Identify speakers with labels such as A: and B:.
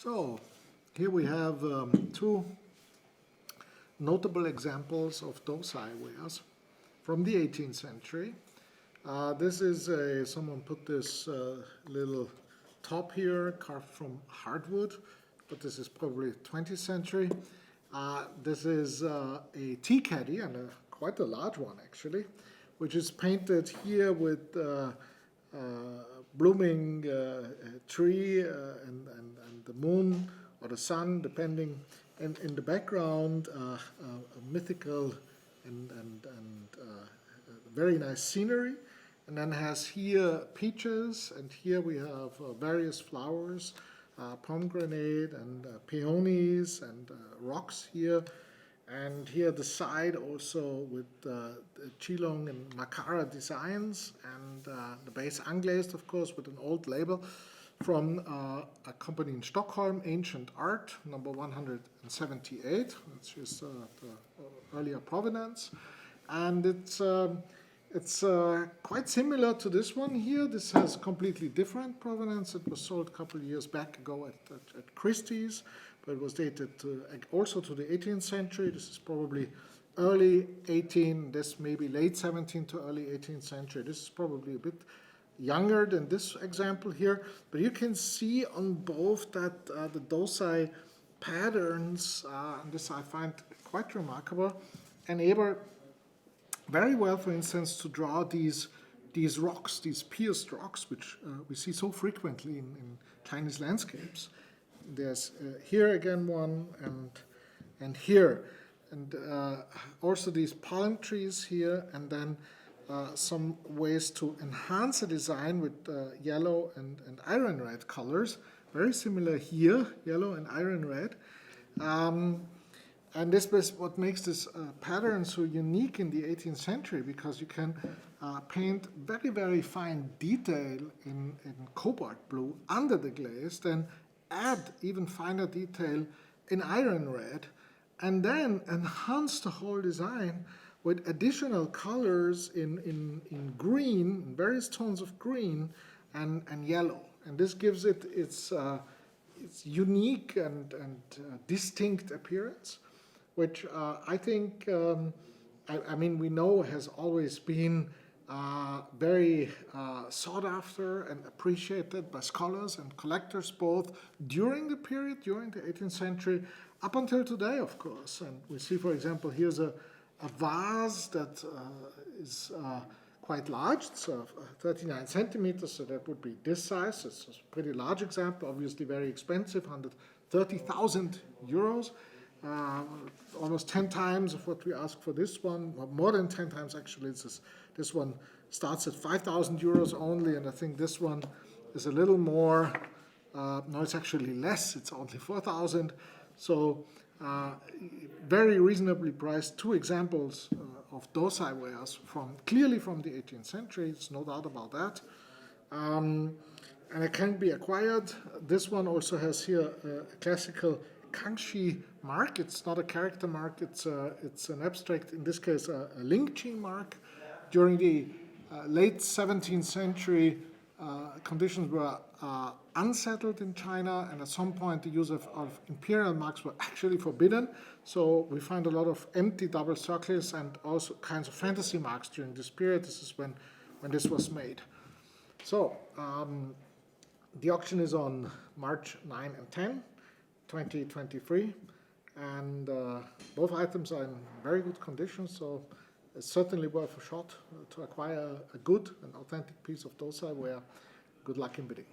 A: So here we have two notable examples of Doucai wares from the 18th century. This is someone put this little top here carved from hardwood, but this is probably 20th century. This is a tea caddy, and quite a large one actually, which is painted here with blooming tree and the moon or the sun, depending. And in the background, mythical and very nice scenery. And then has here peaches, and here we have various flowers, pomegranate and peonies and rocks here. And here the side also with Qilong and Makara designs, and the base unglazed, of course, with an old label from a company in Stockholm, Ancient Art, number 178, which is the earlier provenance. And it's quite similar to this one here. This has completely different provenance. It was sold a couple of years back ago at Christie's, but it was dated also to the 18th century. This is probably early 18, this maybe late 17th to early 18th century. This is probably a bit younger than this example here, but you can see on both that the Doucai patterns, and this I find quite remarkable, enable very well, for instance, to draw these rocks, these pierced rocks, which we see so frequently in Chinese landscapes. There's here again one, and here, and also these palm trees here, and then some ways to enhance the design with yellow and iron red colors. Very similar here, yellow and iron red. And this is what makes this pattern so unique in the 18th century, because you can paint very, very fine detail in cobalt blue under the glaze, then add even finer detail in iron red, and then enhance the whole design with additional colors in green, in various tones of green and yellow. And this gives it its unique and distinct appearance, which I think, I mean, we know has always been very sought after and appreciated by scholars and collectors, both during the period, during the 18th century, up until today, of course. And we see, for example, here's a vase that is quite large. It's 39 centimeters, so that would be this size. It's a pretty large example, obviously very expensive, 130,000 euros. Almost 10 times of what we ask for this one, or more than 10 times actually. This one starts at 5,000 euros only, and I think this one is a little more. No, it's actually less. It's only 4,000. So very reasonably priced. Two examples of Doucai wares clearly from the 18th century. There's no doubt about that. And it can be acquired. This one also has here a classical Kangxi mark. It's not a character mark. It's an abstract, in this case, a Lingqi mark. During the late 17th century, conditions were unsettled in China, and at some point the use of imperial marks were actually forbidden. So we find a lot of empty double circles and also kinds of fantasy marks during this period. This is when this was made. So the auction is on March 9 and 10, 2023, and both items are in very good condition, so it's certainly worth a shot to acquire a good and authentic piece of Doucai ware. Good luck in bidding.